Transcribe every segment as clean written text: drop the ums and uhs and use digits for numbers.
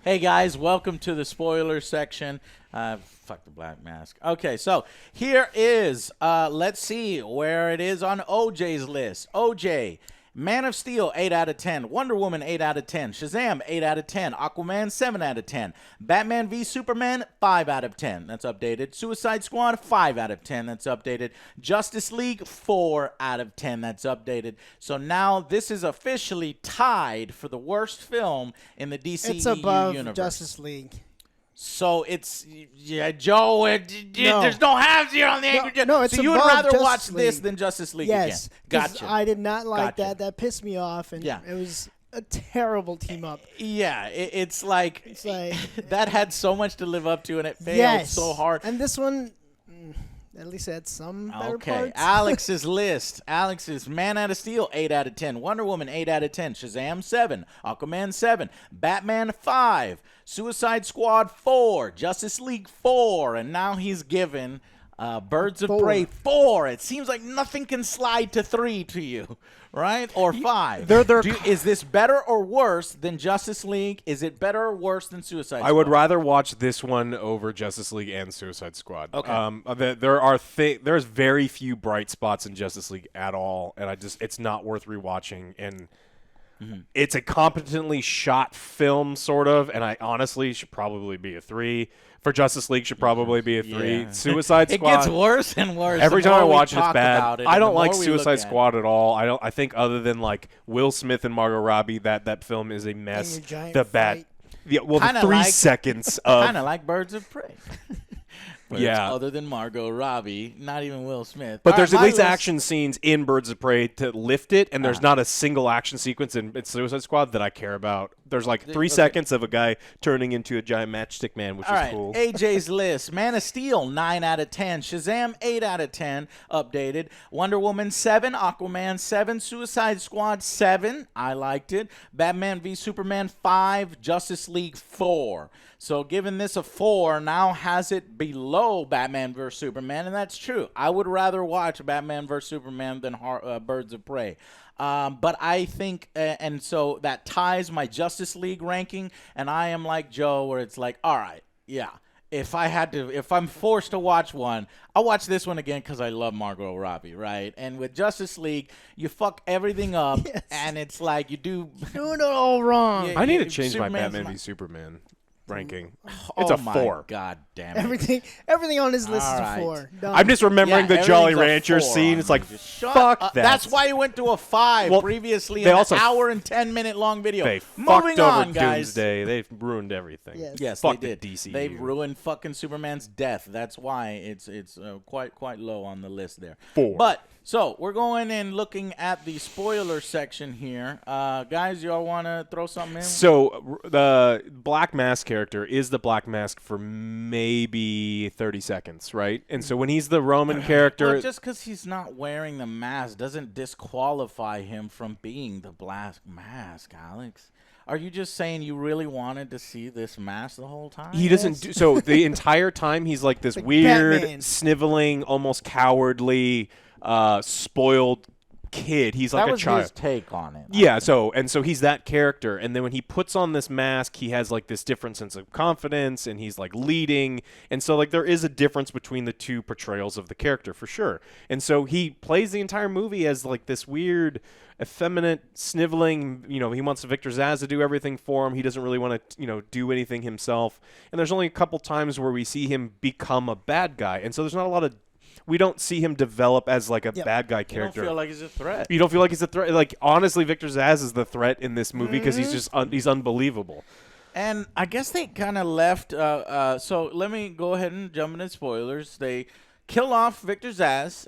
Hey guys, welcome to the spoiler section. Fuck the Black Mask. Okay, so here is, let's see where it is on OJ's list. OJ, Man of Steel, 8 out of 10. Wonder Woman, 8 out of 10. Shazam, 8 out of 10. Aquaman, 7 out of 10. Batman v Superman, 5 out of 10. That's updated. Suicide Squad, 5 out of 10. That's updated. Justice League, 4 out of 10. That's updated. So now this is officially tied for the worst film in the DCEU It's above universe. Justice League. So it's, yeah, Joe, there's no halves here on the AngryJoe. No, it's so you would above rather Justice watch this League. than Justice League Yes, again? 'cause Gotcha. I did not like Gotcha. that. That pissed me off, and Yeah. it was a terrible team up. Yeah, it's like like that had so much to live up to, and it failed so hard. And this one, at least had some better parts. Alex's list. Alex's Man out of Steel, 8 out of 10. Wonder Woman, 8 out of 10. Shazam, 7. Aquaman, 7. Batman, 5. Suicide Squad, 4. Justice League, 4. And now he's given Birds of Prey, 4. It seems like nothing can slide to 3 to you, right? Or 5. Is this better or worse than Justice League? Is it better or worse than Suicide Squad? I would rather watch this one over Justice League and Suicide Squad. Okay. There's very few bright spots in Justice League at all, and it's not worth rewatching. And it's a competently shot film, sort of, and I honestly should probably be a 3. For Justice League, should probably be a 3. Yeah. Suicide Squad. It gets worse and worse. Every the time I more we watch it, it's talk bad. about it, I and don't the like more we look Suicide at it. Squad at all. I think other than like Will Smith and Margot Robbie, that film is a mess. your giant The bad. fight. Yeah, well, Kinda the 3 like- seconds of Kind of like Birds of Prey. Where Yeah. it's other than Margot Robbie, not even Will Smith. But All there's right, at my least list- action scenes in Birds of Prey to lift it, and there's not a single action sequence in Suicide Squad that I care about. There's like 3 seconds of a guy turning into a giant matchstick man, which All is right, cool. AJ's list. Man of Steel, 9 out of 10. Shazam, 8 out of 10, updated. Wonder Woman, 7. Aquaman, 7. Suicide Squad, 7. I liked it. Batman v Superman, 5. Justice League, 4. So giving this a 4 now has it below Batman vs. Superman, and that's true. I would rather watch Batman vs. Superman than Birds of Prey. But I think, and so that ties my Justice League ranking, and I am like Joe, where it's like, all right, yeah. If I'm forced to watch one, I'll watch this one again because I love Margot Robbie, right? And with Justice League, you fuck everything up, and it's like you do. Doing it all wrong. Yeah. I need to change my Superman's Batman my- v Superman ranking. Oh It's a my 4. God damn it. Everything on his list All is right. a 4. Done. I'm just remembering the Jolly everything's a Rancher 4 scene. on It's like, me. Just shut fuck up. that. That's why you went to a 5 Well, previously they in also an hour and 10-minute long video. They Moving fucked on, over guys. Doomsday. They've ruined everything. Yes, Fuck they the did. DCEU. They've ruined fucking Superman's death. That's why it's quite low on the list there. 4. But so we're going and looking at the spoiler section here, guys. Y'all want to throw something in? So the Black Mask character is the Black Mask for maybe 30 seconds, right? And so when he's the Roman character, Well, just because he's not wearing the mask doesn't disqualify him from being the Black Mask, Alex. Are you just saying you really wanted to see this mask the whole time? he doesn't do so the entire time he's like this weird, Batman. sniveling, almost cowardly, spoiled kid. He's like that a was child. his take on it. Yeah, so he's that character, and then when he puts on this mask, he has like this different sense of confidence, and he's like leading, and so like there is a difference between the two portrayals of the character for sure. And so he plays the entire movie as like this weird, effeminate, sniveling. You know, he wants Victor Zsasz to do everything for him. He doesn't really want to do anything himself. And there's only a couple times where we see him become a bad guy, and so there's not a lot of. We don't see him develop as like a bad guy You character. don't feel like he's a threat. You don't feel like he's a threat. Like honestly, Victor Zsasz is the threat in this movie because he's just he's unbelievable. And I guess they kind of left. So let me go ahead and jump into spoilers. They kill off Victor Zsasz,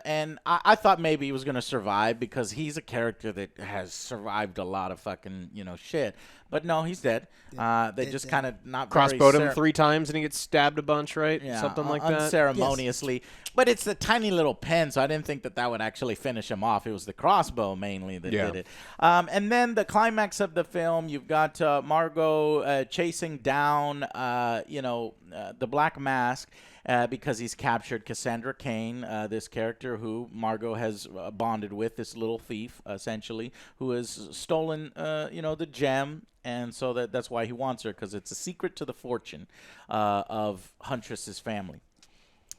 and I thought maybe he was going to survive because he's a character that has survived a lot of fucking shit. But no, he's dead. They just kind of not Crossbowed very him 3 times and he gets stabbed a bunch, right? Yeah, Something like that. unceremoniously. But it's the tiny little pen, so I didn't think that would actually finish him off. It was the crossbow mainly that did it. And then the climax of the film, you've got Margot chasing down, the Black Mask. because he's captured Cassandra Cain, this character who Margot has bonded with, this little thief, essentially, who has stolen, the gem. And so that's why he wants her, because it's a secret to the fortune of Huntress's family.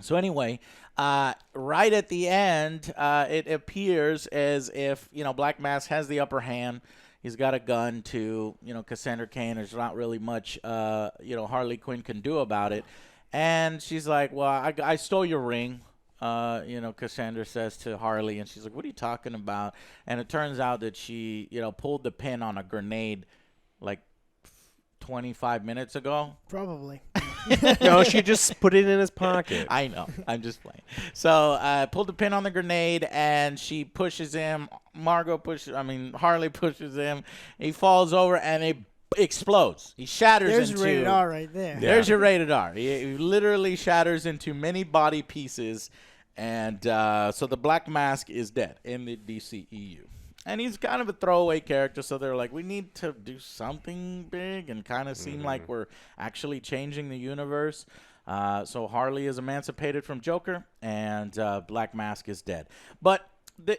So anyway, right at the end, it appears as if, Black Mask has the upper hand. He's got a gun to, Cassandra Cain. There's not really much, Harley Quinn can do about it. And she's like, well, I stole your ring. Cassandra says to Harley, and she's like, what are you talking about? And it turns out that she, pulled the pin on a grenade like 25 minutes ago. Probably. No, she just put it in his pocket. I know. I'm just playing. So pulled the pin on the grenade, and she pushes him. Harley pushes him. He falls over, and it explodes. He shatters There's into... rated R right there. Yeah. There's your rated R. He literally shatters into many body pieces, and so the Black Mask is dead in the DCEU. And he's kind of a throwaway character, so they're like, we need to do something big and kind of seem like we're actually changing the universe. So Harley is emancipated from Joker, and Black Mask is dead. But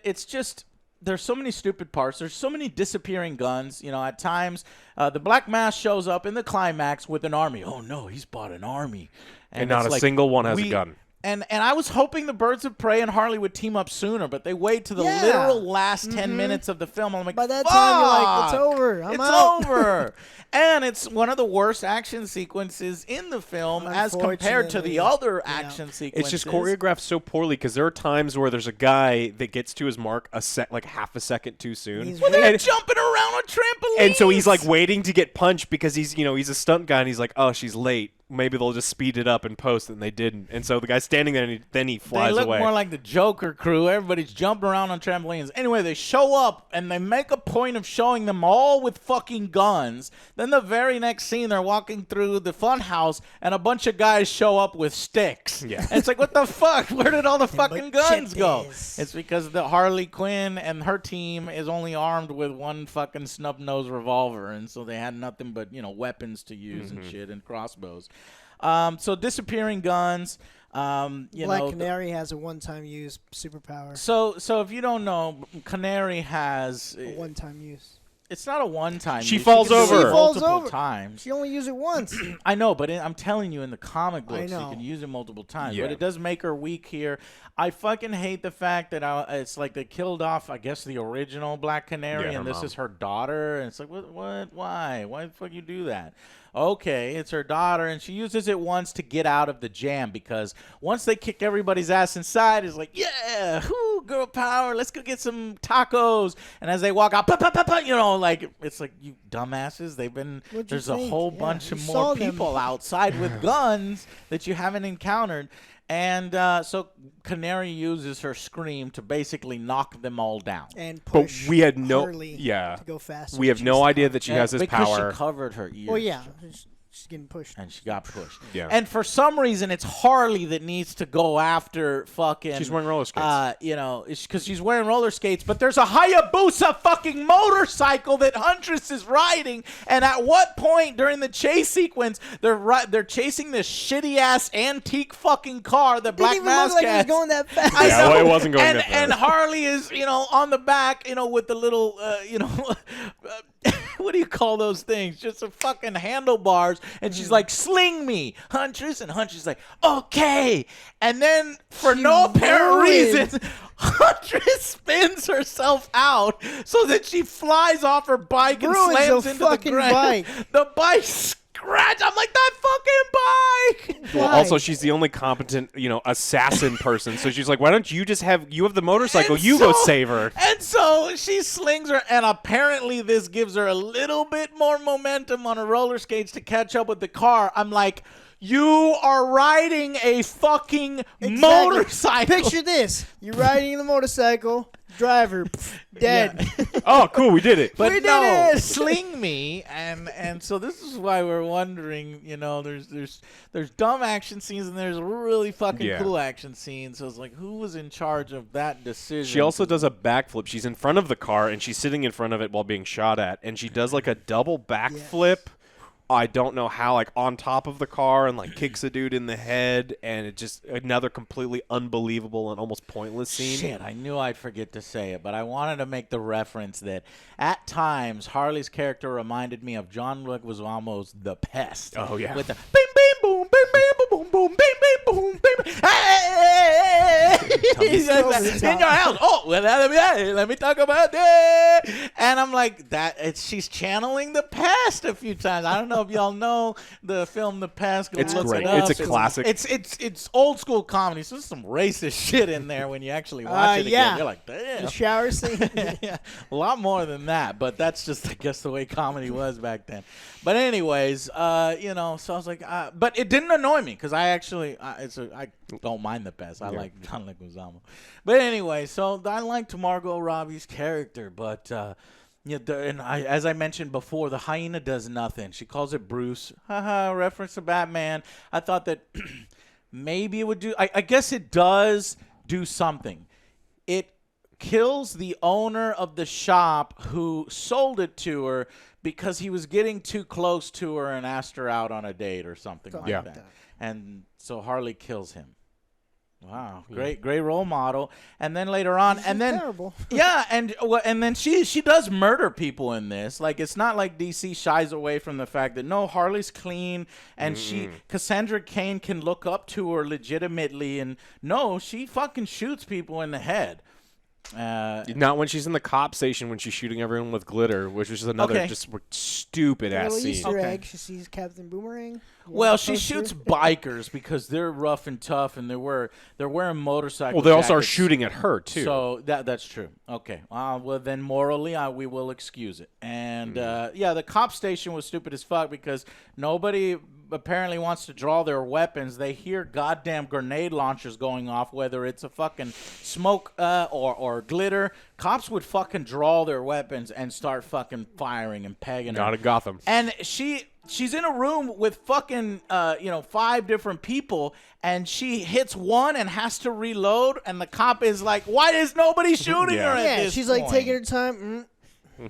it's just, there's so many stupid parts. There's so many disappearing guns. At times, the Black Mask shows up in the climax with an army. Oh, no, he's bought an army. And not a single one has a gun. And I was hoping the Birds of Prey and Harley would team up sooner, but they wait to the literal last 10 minutes of the film. I'm like, by that time, you're like, it's over. I'm out. It's over. And it's one of the worst action sequences in the film as compared to the other action sequences. It's just choreographed so poorly because there are times where there's a guy that gets to his mark like half a second too soon. They're jumping around on trampolines. And so he's like waiting to get punched because he's a stunt guy, and he's like, oh, she's late. Maybe they'll just speed it up and post, and they didn't. And so the guy's standing there, and then he flies away. They look more like the Joker crew. Everybody's jumping around on trampolines. Anyway, they show up, and they make a point of showing them all with fucking guns. Then the very next scene, they're walking through the fun house, and a bunch of guys show up with sticks. Yeah. And it's like, what the fuck? Where did all the fucking guns go? It's because the Harley Quinn and her team is only armed with one fucking snub-nosed revolver, and so they had nothing but, weapons to use and shit and crossbows. So disappearing guns. Black Canary has a one-time use superpower. So if you don't know, Canary has A one-time use. It's not a one-time. She use. falls She can over. use it She falls multiple over. times. She only used it once. I know, but I'm telling you, in the comic books, you know. can use it multiple times. Yeah. But it does make her weak here. I fucking hate the fact that it's like they killed off, I guess, the original Black Canary, Yeah, and this mom. is her daughter. And it's like, what? Why? Why the fuck you do that? Okay, it's her daughter, and she uses it once to get out of the jam, because once they kick everybody's ass inside, it's like, yeah, whoo, girl power, let's go get some tacos. And as they walk out, it's like, you dumbasses, there's a whole bunch of more people outside with guns that you haven't encountered. And so Canary uses her scream to basically knock them all down. And push But we had Harley to go faster. We have no idea that she has this because power. she covered her ears. Well, yeah. She's getting pushed. And she got pushed. Yeah. And for some reason, it's Harley that needs to go after fucking... She's wearing roller skates. Because she's wearing roller skates, but there's a Hayabusa fucking motorcycle that Huntress is riding. And at what point during the chase sequence, they're chasing this shitty-ass antique fucking car that Black Mask has. It didn't even look like it was going that fast. Yeah, well, it wasn't going that fast. And Harley is, on the back, with the little, what do you call those things? Just a fucking handlebars. And she's like, sling me, Huntress. And Huntress is like, okay. And then, for no apparent reason, Huntress spins herself out so that she flies off her bike and slams into the ground. Bike. The bike scratch. I'm like, that fucking bike. Well, also, she's the only competent, assassin person. So she's like, why don't you just have the motorcycle? And you so- go save her. And so she slings her, and apparently this gives her a little bit more momentum on her roller skates to catch up with the car. I'm like, you are riding a fucking motorcycle. Picture this. You're riding the motorcycle. Driver, dead. Oh, cool, we did it. But We did no, it! sling me, and so this is why we're wondering. There's dumb action scenes and there's really fucking cool action scenes. So it's like, who was in charge of that decision? She also does a backflip. She's in front of the car, and she's sitting in front of it while being shot at, and she does like a double backflip I don't know how, like, on top of the car and, like, kicks a dude in the head, and it just another completely unbelievable and almost pointless scene. Shit, I knew I'd forget to say it, but I wanted to make the reference that at times Harley's character reminded me of John Leguizamo's The Pest. Oh, yeah. With the bing, bing, boom, bing, bing, boom, boom, bing, bing, boom, bing, bing. Hey! He's like, in your house. Oh, well, let me talk about that. And I'm like, she's channeling The Pest a few times. I don't know if y'all know the film The Pest. It's Look great. it up. It's a classic. It's old school comedy. So there's some racist shit in there when you actually watch it again. You're like, damn. The shower scene. Yeah, a lot more than that, but that's just, I guess, the way comedy was back then. But anyways, so I was like, but it didn't annoy me because I actually, I don't mind The Pest. I like John Leguizamo. But anyway, so I liked Margot Robbie's character, but as I mentioned before, the hyena does nothing. She calls it Bruce. Haha, reference to Batman. I thought that maybe it would do. I guess it does do something. It kills the owner of the shop who sold it to her because he was getting too close to her and asked her out on a date or something like that. And so Harley kills him. Wow, great role model. And then later on, and then terrible. Yeah, and then she does murder people in this. Like, it's not like DC shies away from the fact that no, Harley's clean and Cassandra Cain can look up to her legitimately, and no, she fucking shoots people in the head. Not when she's in the cop station when she's shooting everyone with glitter, which is another just stupid ass Little scene. Easter egg. She sees Captain Boomerang. Well, she shoots bikers because they're rough and tough, and they're wearing motorcycles. Well, they also are shooting at her too. So that's true. Okay. Well, then morally, we will excuse it. And the cop station was stupid as fuck because nobody apparently wants to draw their weapons. They hear goddamn grenade launchers going off, whether it's a fucking smoke or glitter. Cops would fucking draw their weapons and start fucking firing and pegging her. Not in Gotham. And she's in a room with fucking 5 different people, and she hits one and has to reload, and the cop is like, why is nobody shooting her at this she's point? like taking her time.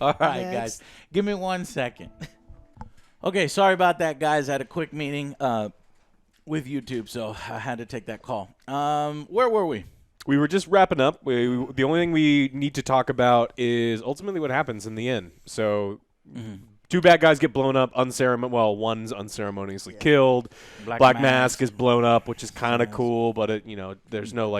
All right, guys, give me 1 second. Okay, sorry about that, guys. I had a quick meeting with YouTube, so I had to take that call. Where were we? We were just wrapping up. The only thing we need to talk about is ultimately what happens in the end. So 2 bad guys get blown up, one's unceremoniously killed. Black Mask is blown up, which is kind of cool, but there's no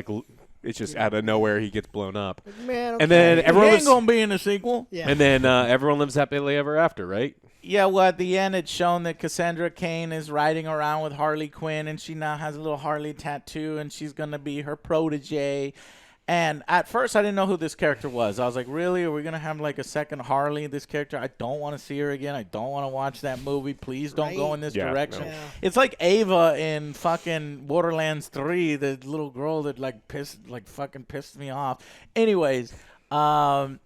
it's just out of nowhere he gets blown up. Man, and then everyone ain't gonna be in the sequel. Yeah. And then everyone lives happily ever after, right? Yeah, well, at the end, it's shown that Cassandra Cain is riding around with Harley Quinn, and she now has a little Harley tattoo, and she's going to be her protege. And at first, I didn't know who this character was. I was like, really? Are we going to have, like, a second Harley, this character? I don't want to see her again. I don't want to watch that movie. Please don't go in this direction. No. Yeah. It's like Ava in fucking Borderlands 3, the little girl that, fucking pissed me off. Anyways, but...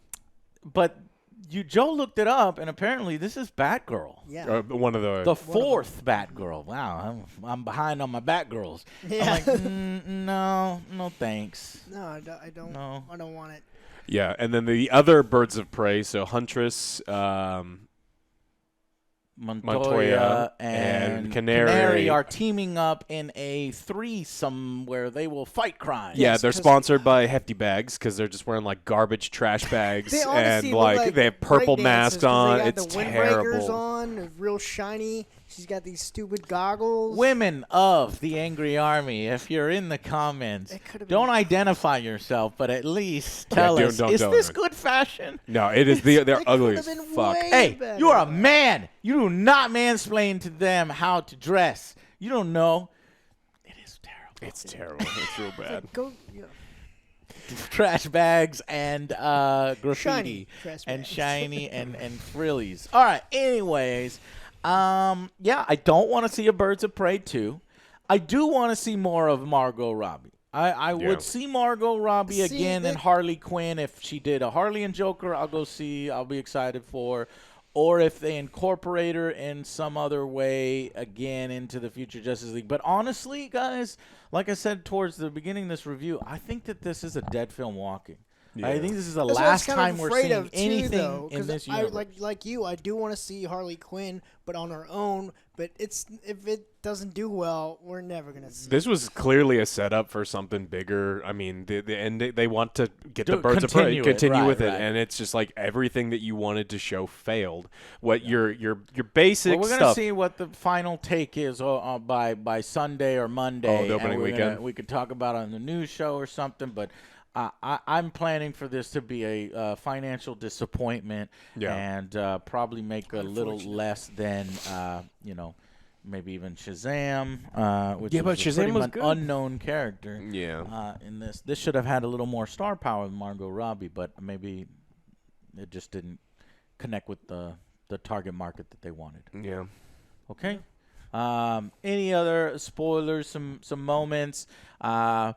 Joe looked it up, and apparently this is Batgirl. Yeah. One of The 4th Batgirl. Wow, I'm behind on my Batgirls. Yeah. I'm like, no thanks. No, I don't. No. I don't want it. Yeah, and then the other birds of prey, so Huntress, Montoya and Canary are teaming up in a threesome where they will fight crime. Yeah, they're sponsored by Hefty Bags because they're just wearing like garbage trash bags They and honestly look like they have purple breakdancers masks 'cause on. They got It's the windbreakers terrible. on, they're real shiny. She's got these stupid goggles. Women of the Angry Army, if you're in the comments, It could've don't been- identify yourself, but at least tell us, don't is tell this her. good fashion? No, it is they're It ugly could've as been fuck. way Hey, better. you are a man. You do not mansplain to them how to dress. You don't know. It is terrible. It's terrible. It's real bad. Go. Yeah. Trash bags and graffiti Shiny trash and bags. shiny and frillies. All right. Anyways, I don't want to see a Birds of Prey 2. I do want to see more of Margot Robbie. I would see Margot Robbie again and Harley Quinn. If she did a Harley and Joker, I'll go see. I'll be excited for. Or if they incorporate her in some other way again into the future Justice League. But honestly, guys, like I said towards the beginning of this review, I think that this is a dead film walking. I think this is the That's what I was last kind of time we're afraid seeing of, too, anything though, in 'cause this I, universe. like you, I do want to see Harley Quinn, but on her own. But if it doesn't do well, we're never gonna see. This was clearly a setup for something bigger. I mean, they want to get the birds of prey, Continue it. continue Right, with it, right. and it's just like everything that you wanted to show failed. What your basic Well, we're gonna stuff. see what the final take is by Sunday or Monday. Oh, the opening and weekend? We could talk about it on the news show or something. But I'm planning for this to be a financial disappointment, Yeah. and probably make a little less than maybe even Shazam. Which Yeah, but was a Shazam pretty was much good. unknown character. Yeah. In this should have had a little more star power than Margot Robbie, but maybe it just didn't connect with the target market that they wanted. Yeah. Okay. Any other spoilers? Some moments. Like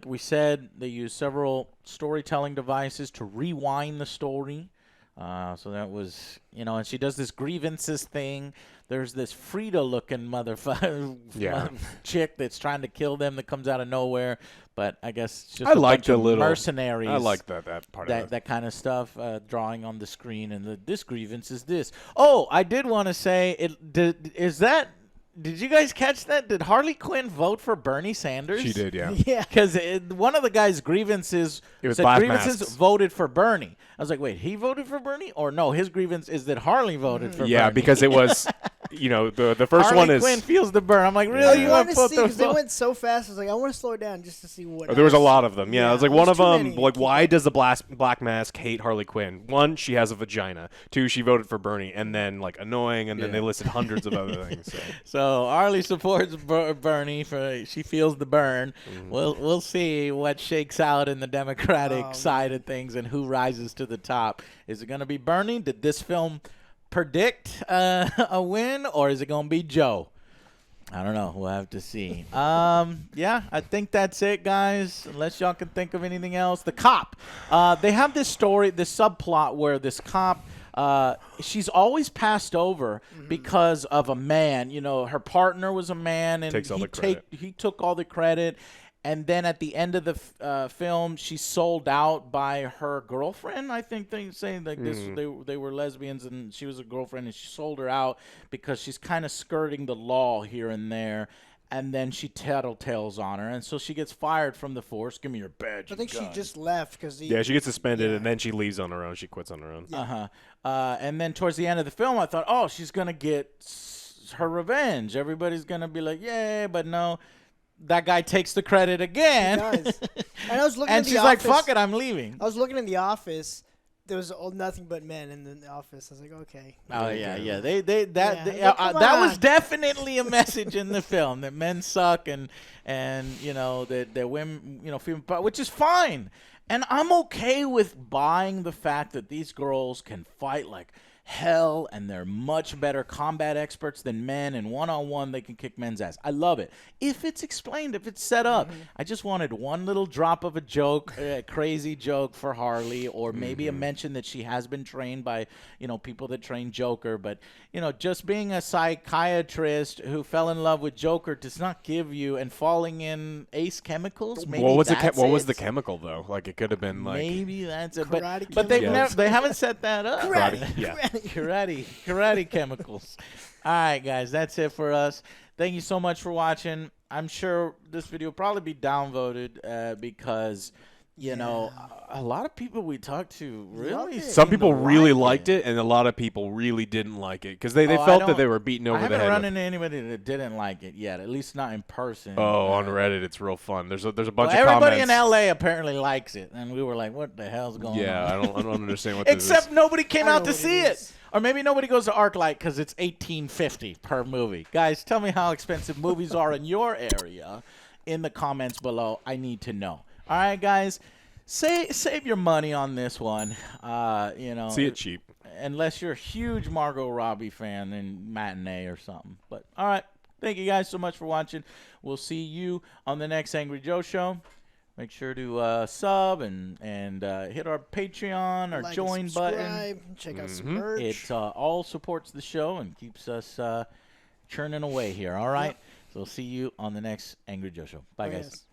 we said, they use several storytelling devices to rewind the story. So that was, and she does this grievances thing. There's this Frida-looking motherfucker chick that's trying to kill them that comes out of nowhere. But I guess it's just I like the little mercenaries. I like that part of it. That kind of stuff, drawing on the screen, and this grievance is this. Oh, I did want to say, did you guys catch that? Did Harley Quinn vote for Bernie Sanders? She did, yeah. Yeah. Because one of the guy's grievances It was said black grievances masks. voted for Bernie. I was like, wait, he voted for Bernie? Or no, his grievance is that Harley voted for Bernie. Yeah, because it was, the first Harley one is. Quinn feels the burn. I'm like, I really? You wanted want to to see put because they the went so fast. I was like, I want to slow it down just to see what. There was a else. lot of them. Yeah, it was like one there's of too them. many. Like, why does the black mask hate Harley Quinn? One, she has a vagina. Two, she voted for Bernie, and then like annoying, and then they listed hundreds of other things. So Harley supports Bernie for she feels the burn. Mm-hmm. We'll see what shakes out in the Democratic side of things and who rises to the top. Is it going to be Bernie? Did this film predict a win, or is it going to be Joe? I don't know. We'll have to see. Yeah, I think that's it, guys. Unless y'all can think of anything else. The cop. They have this story, this subplot where this cop. She's always passed over because of a man. Her partner was a man, and Takes all the credit. he took all the credit. And then at the end of the film, she's sold out by her girlfriend. I think they say like this. They were lesbians, and she was a girlfriend, and she sold her out because she's kind of skirting the law here and there. And then she tattletales on her, and so she gets fired from the force. Give me your badge. I think and she gun. just left because Yeah, she gets suspended, and then she leaves on her own. She quits on her own. And then towards the end of the film, I thought, oh, she's gonna get her revenge. Everybody's gonna be like, yay, but no. That guy takes the credit again. He does. And I was looking. And at she's the like, office. fuck it, I'm leaving. I was looking in the office. There was nothing but men in the office. I was like, okay. Oh yeah. Yeah, come That was on. definitely a message in the film that men suck and that women female, which is fine, and I'm okay with buying the fact that these girls can fight like hell and they're much better combat experts than men, and one-on-one they can kick men's ass. I love it if it's explained, if it's set up. I just wanted one little drop of a joke, a crazy joke for Harley, or maybe a mention that she has been trained by people that train Joker. But just being a psychiatrist who fell in love with Joker does not give you, and falling in Ace Chemicals. Maybe What was that's the chemical though? Like it could have been like maybe that's it. Karate But they've chemicals? they haven't set that up. Yeah. Karate chemicals. All right, guys, that's it for us. Thank you so much for watching. I'm sure this video will probably be downvoted because a lot of people we talked to really Some people really like liked it, and a lot of people really didn't like it because they I felt that don't- they were beaten over I the haven't head. run with- into anybody that didn't like it yet, at least not in person. on Reddit, it's real fun. There's a bunch of everybody comments. in LA apparently likes it, and we were like, "What the hell's going on?" Yeah, I don't understand what this Except is. nobody came I out know to what see it it. is. Or maybe nobody goes to ArcLight because it's $18.50 per movie. Guys, tell me how expensive movies are in your area in the comments below. I need to know. All right, guys, save your money on this one. See it cheap. Unless you're a huge Margot Robbie fan in Matinee or something. But all right, thank you guys so much for watching. We'll see you on the next Angry Joe show. Make sure to sub and hit our Patreon, our Like and join button. subscribe, check out some merch. It all supports the show and keeps us churning away here. All right. So we'll see you on the next Angry Joe show. Bye, guys. Yes.